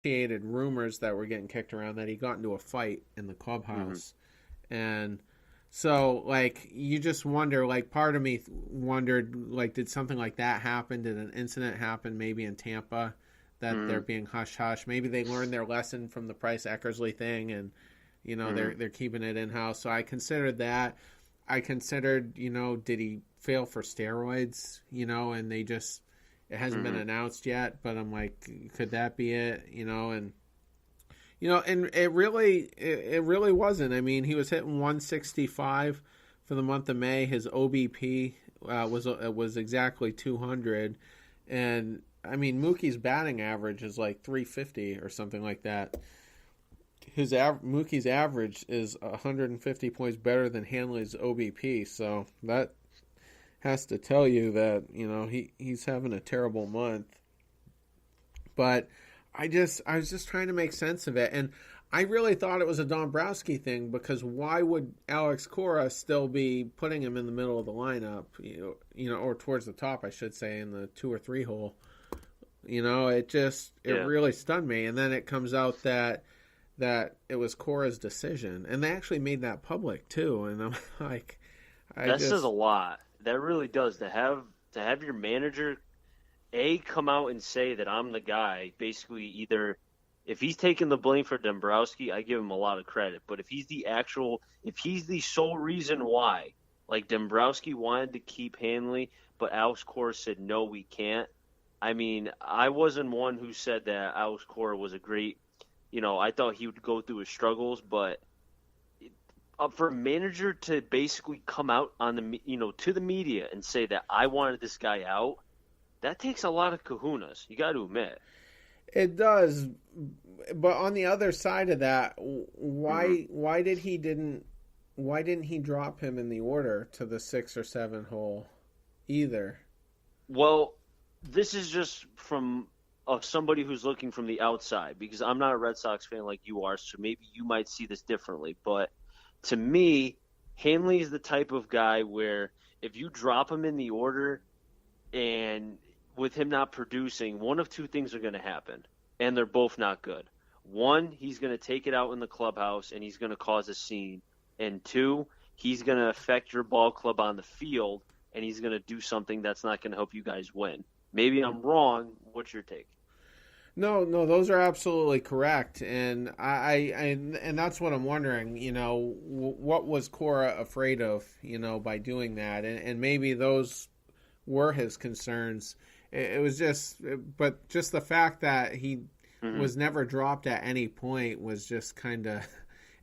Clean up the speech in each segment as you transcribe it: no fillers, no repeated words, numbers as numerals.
initiated rumors that were getting kicked around that he got into a fight in the Hmm. clubhouse. And so, like, you just wonder, like, part of me wondered, like, did something like that happen? Did an incident happen maybe in Tampa that they're Hmm. being hush hush? Maybe they learned their lesson from the Price Eckersley thing, and Hmm. they're keeping it in house. So I considered that. I considered, did he fail for steroids? And they just it hasn't been Hmm. announced yet, but I'm like, could that be it? And it really wasn't. I mean, he was hitting 165 for the month of May. His OBP was exactly 200, and I mean Mookie's batting average is like 350 or something like that. Mookie's average is 150 points better than Hanley's OBP, so that has to tell you that he's having a terrible month. But I was just trying to make sense of it, and I really thought it was a Dombrowski thing because why would Alex Cora still be putting him in the middle of the lineup, or towards the top, I should say, in the 2 or 3 hole. It Yeah. really stunned me, and then it comes out that it was Cora's decision, and they actually made that public too, and I'm like, I That says a just lot. That really does. To have your manager come out and say that I'm the guy. Basically, either if he's taking the blame for Dombrowski, I give him a lot of credit. But if he's the sole reason why, like Dombrowski wanted to keep Hanley, but Alex Cora said no, we can't. I mean, I wasn't one who said that Alex Cora was a great. I thought he would go through his struggles, but for a manager to basically come out on to the media and say that I wanted this guy out, that takes a lot of kahunas. You got to admit. it does. But on the other side of that, Hmm. why didn't he drop him in the order to the 6 or 7 hole either? Well, this is just from somebody who's looking from the outside because I'm not a Red Sox fan like you are, so maybe you might see this differently. But to me, Hanley is the type of guy where if you drop him in the order and with him not producing, one of two things are going to happen, and they're both not good. One, he's going to take it out in the clubhouse and he's going to cause a scene. And two, he's going to affect your ball club on the field and he's going to do something that's not going to help you guys win. Maybe I'm wrong. What's your take? No, no, those are absolutely correct, and and that's what I'm wondering. What was Cora afraid of? By doing that, and maybe those were his concerns. It was but just the fact that he Hmm. was never dropped at any point was just kind of,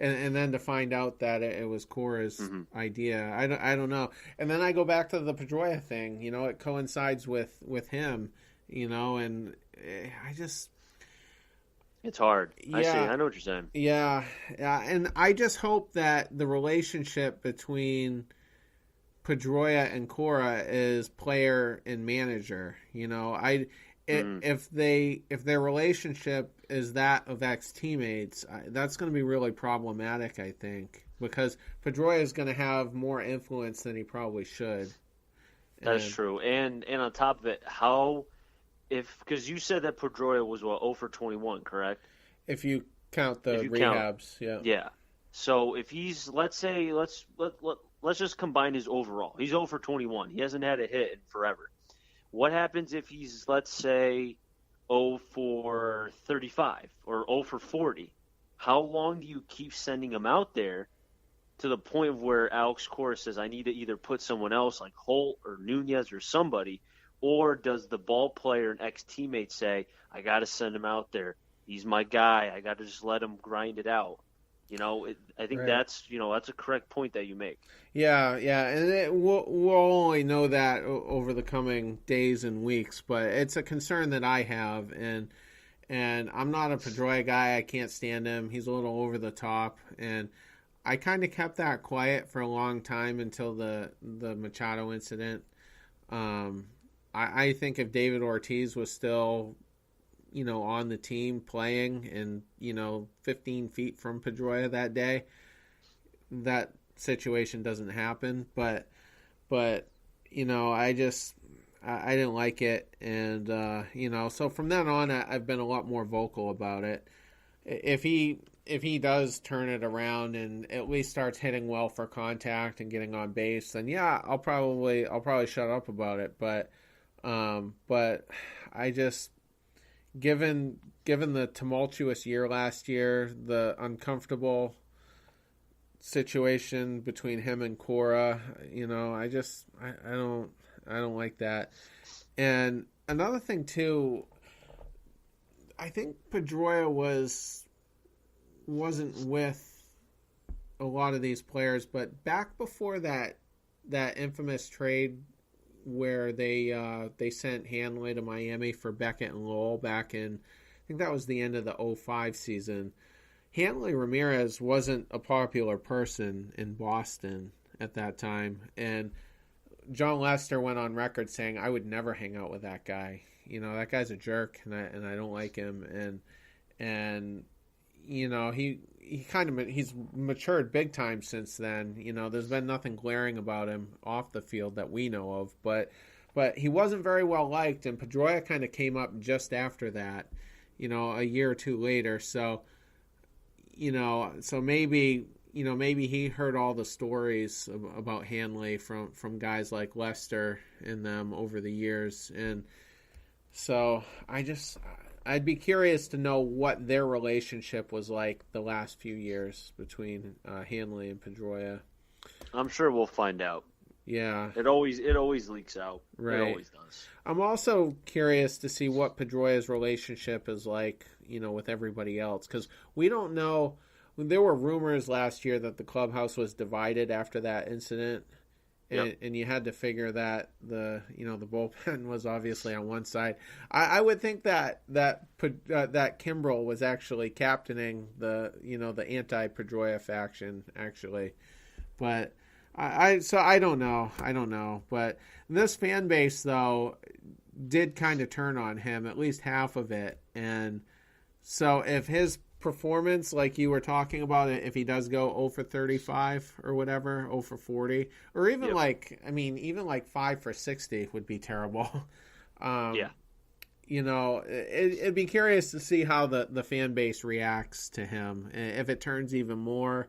and then to find out that it was Cora's Hmm. idea, I don't know. And then I go back to the Pedroia thing. It coincides with him. And I just It's hard. I see. yeah, I know what you're saying. yeah, yeah, and I just hope that the relationship between Pedroia and Cora is player and manager. Hmm. If their relationship is that of ex teammates, that's going to be really problematic. I think because Pedroia is going to have more influence than he probably should, That's and true. And on top of it, how if because you said that Pedroia was what 0 for 21, correct? if you count If the you count, rehabs, yeah, yeah. So if he's let's say let's just combine his overall. He's 0 for 21. He hasn't had a hit in forever. What happens if he's let's say 0 for 35 or 0 for 40? How long do you keep sending him out there to the point of where Alex Cora says, I need to either put someone else like Holt or Nunez or somebody, or does the ball player and ex teammate say, I got to send him out there. He's my guy. I got to just let him grind it out. I think right. that's a correct point that you make. Yeah, yeah, and we'll only know that over the coming days and weeks. But it's a concern that I have, and I'm not a Pedroia guy. I can't stand him. He's a little over the top, and I kind of kept that quiet for a long time until the Machado incident. Um, I think if David Ortiz was still on the team playing and 15 feet from Pedroia that day, that situation doesn't happen. But I just I didn't like it, and so from then on, I've been a lot more vocal about it. If he does turn it around and at least starts hitting well for contact and getting on base, then yeah, I'll probably shut up about it. But I just given the tumultuous year last year, the uncomfortable situation between him and Cora, I don't like that. And another thing too, I think Pedroia wasn't with a lot of these players, but back before that infamous trade where they sent Hanley to Miami for Beckett and Lowell back in, I think that was the end of the 2005 season. Hanley Ramirez wasn't a popular person in Boston at that time, and John Lester went on record saying, "I would never hang out with that guy. That guy's a jerk, and I don't like him." And he's matured big time since then. There's been nothing glaring about him off the field that we know of, but he wasn't very well liked, and Pedroia kind of came up just after that, a year or two later. So maybe he heard all the stories about Hanley from guys like Lester and them over the years, and so I'd be curious to know what their relationship was like the last few years between Hanley and Pedroia. I'm sure we'll find out. Yeah. It always leaks out. Right. It always does. I'm also curious to see what Pedroia's relationship is like, with everybody else, because we don't know. There were rumors last year that the clubhouse was divided after that incident. And you had to figure that the bullpen was obviously on one side. I would think that Kimbrel was actually captaining the anti-Pedroia faction actually, but I don't know. But this fan base though did kind of turn on him, at least half of it, and so if his performance, like you were talking about, if he does go 0 for 35 or whatever, 0 for 40, or even even like 5 for 60 would be terrible. It'd be curious to see how the fan base reacts to him, if it turns even more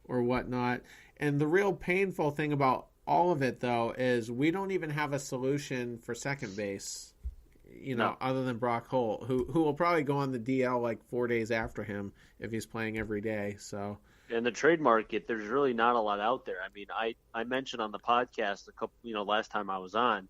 or whatnot. And the real painful thing about all of it, though, is we don't even have a solution for second base. Other than Brock Holt, who will probably go on the DL like 4 days after him if he's playing every day. So, in the trade market, there's really not a lot out there. I mean, I mentioned on the podcast last time I was on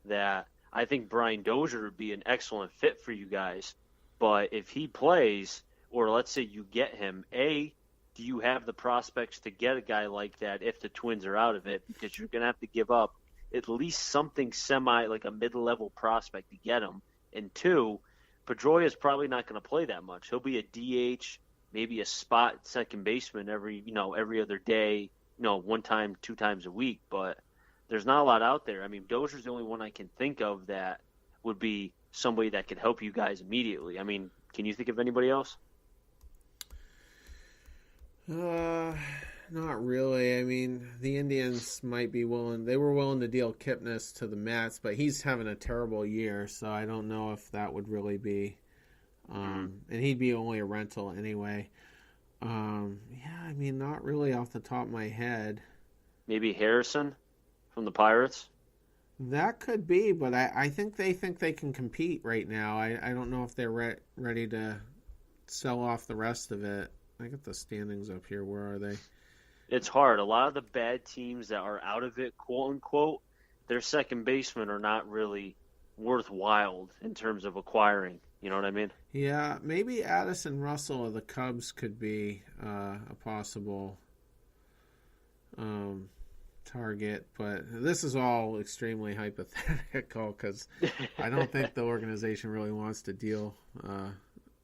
that I think Brian Dozier would be an excellent fit for you guys. But if he plays, or let's say you get him, do you have the prospects to get a guy like that if the Twins are out of it? Because you're going to have to give up at least something like a mid-level prospect to get him. And 2, Pedroia is probably not going to play that much. He'll be a DH, maybe a spot second baseman every other day, 1 time, 2 times a week. But there's not a lot out there. I mean, Dozier's the only one I can think of that would be somebody that could help you guys immediately. I mean, can you think of anybody else? Not really. I mean, the Indians might be willing. They were willing to deal Kipnis to the Mets, but he's having a terrible year, so I don't know if that would really be. And he'd be only a rental anyway. I mean, not really off the top of my head. Maybe Harrison from the Pirates? That could be, but I think they can compete right now. I don't know if they're ready to sell off the rest of it. I got the standings up here. Where are they? It's hard. A lot of the bad teams that are out of it, quote unquote, their second basemen are not really worthwhile in terms of acquiring. You know what I mean? Yeah, maybe Addison Russell of the Cubs could be a possible target, but this is all extremely hypothetical because I don't think the organization really wants to deal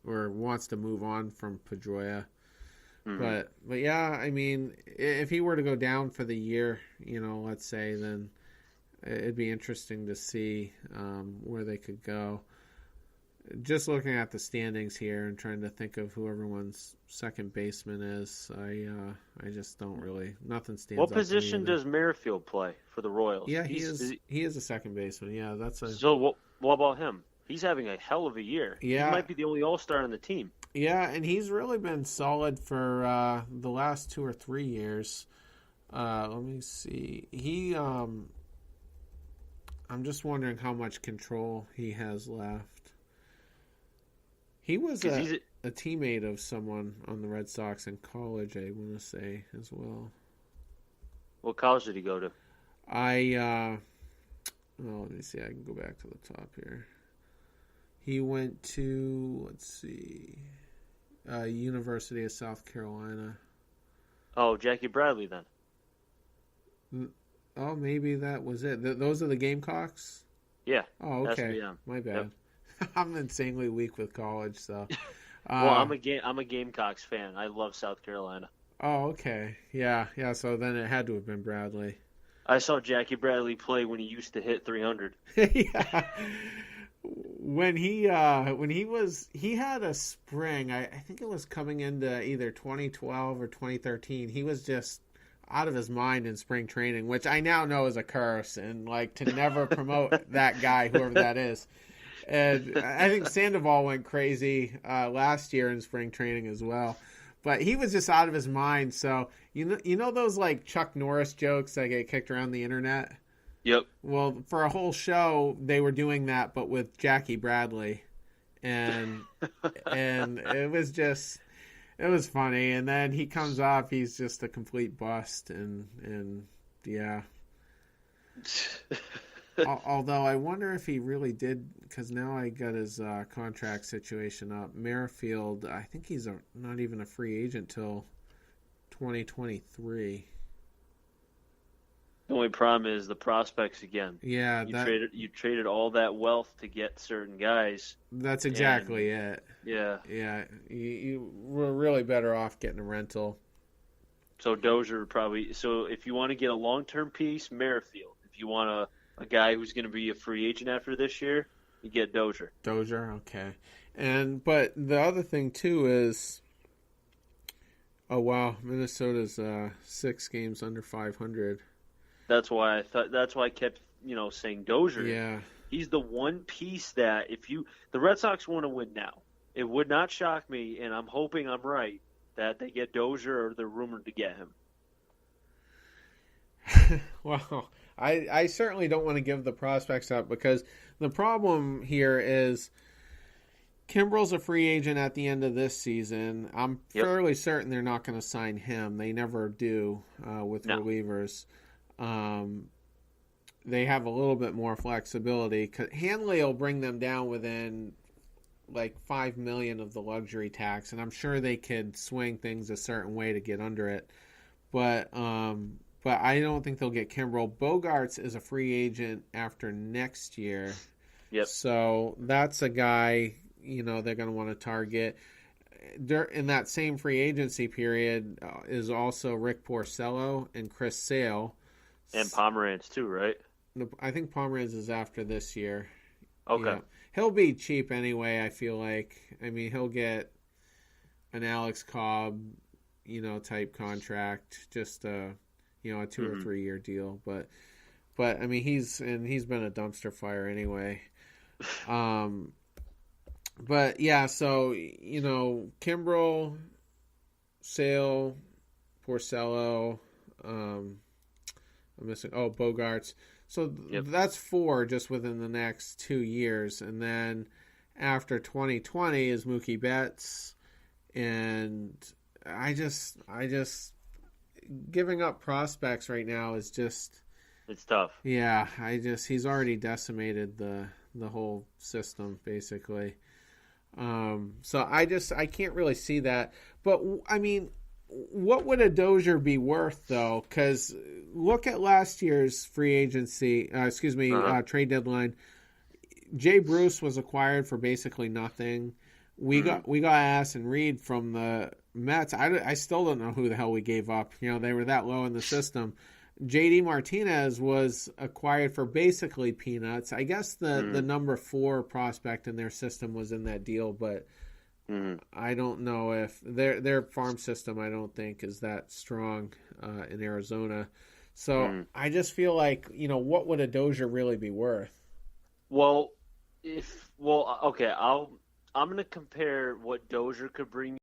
or wants to move on from Pedroia. Mm-hmm. But yeah, I mean, if he were to go down for the year, let's say, then it'd be interesting to see where they could go. just looking at the standings here and trying to think of who everyone's second baseman is, I just don't really. Nothing stands out What to me position either. does Merrifield play for the Royals? Yeah, he is a second baseman. Yeah, that's a. So what about him? He's having a hell of a year. Yeah. He might be the only All-Star on the team. Yeah, and he's really been solid for the last 2 or 3 years. Let me see. I'm just wondering how much control he has left. He was a teammate of someone on the Red Sox in college, I want to say, as well. What college did he go to? Let me see. I can go back to the top here. He went to, University of South Carolina. Oh, Jackie Bradley then. Oh, maybe that was it. Those are the Gamecocks? Yeah. Oh, okay. SBM. My bad. Yep. I'm insanely weak with college, so. Well, I'm a Gamecocks fan. I love South Carolina. Oh, okay. Yeah. So then it had to have been Bradley. I saw Jackie Bradley play when he used to hit 300. Yeah. When he had a spring. I think it was coming into either 2012 or 2013. He was just out of his mind in spring training, which I now know is a curse, and like to never promote that guy, whoever that is. And I think Sandoval went crazy last year in spring training as well. But he was just out of his mind. So you know those like Chuck Norris jokes that get kicked around the internet? Yep. Well, for a whole show they were doing that, but with Jackie Bradley, and it was funny. And then he comes off, he's just a complete bust, and yeah. Although I wonder if he really did, because now I got his contract situation up. Merrifield, I think he's not even a free agent till 2023. The only problem is the prospects again. Yeah, you traded all that wealth to get certain guys. That's exactly it. Yeah. Yeah, you were really better off getting a rental. So Dozier probably. So if you want to get a long-term piece, Merrifield. If you want a guy who's going to be a free agent after this year, you get Dozier. Okay. But the other thing too is, oh wow, Minnesota's 6 games under 500. That's why I kept saying Dozier. Yeah. He's the one piece that the Red Sox want to win now. It would not shock me, and I'm hoping I'm right, that they get Dozier or they're rumored to get him. Well, I certainly don't want to give the prospects up, because the problem here is Kimbrel's a free agent at the end of this season. I'm fairly certain they're not going to sign him. They never do with relievers. They have a little bit more flexibility. Hanley will bring them down within like $5 million of the luxury tax, and I'm sure they could swing things a certain way to get under it. But I don't think they'll get Kimbrel. Bogarts is a free agent after next year. Yep. So that's a guy, they're going to want to target. In that same free agency period is also Rick Porcello and Chris Sale. And Pomeranz too, right? I think Pomeranz is after this year. Okay. Yeah. He'll be cheap anyway, I feel like. I mean, he'll get an Alex Cobb, type contract, just a 2 or 3 year deal. But I mean, he's been a dumpster fire anyway. But yeah, so Kimbrel, Sale, Porcello, I'm missing. Oh, Bogarts. So that's 4 just within the next 2 years, and then after 2020 is Mookie Betts, and I just giving up prospects right now is just, it's tough. Yeah, he's already decimated the whole system basically. So I can't really see that, but I mean, what would a Dozier be worth though? Because look at last year's free agency, trade deadline. Jay Bruce was acquired for basically nothing. We got Addison Reed from the Mets. I still don't know who the hell we gave up. They were that low in the system. JD Martinez was acquired for basically peanuts. I guess the number 4 prospect in their system was in that deal, but I don't know if their farm system, I don't think, is that strong in Arizona. So I just feel like, what would a Dozier really be worth? Well, okay, I'm going to compare what Dozier could bring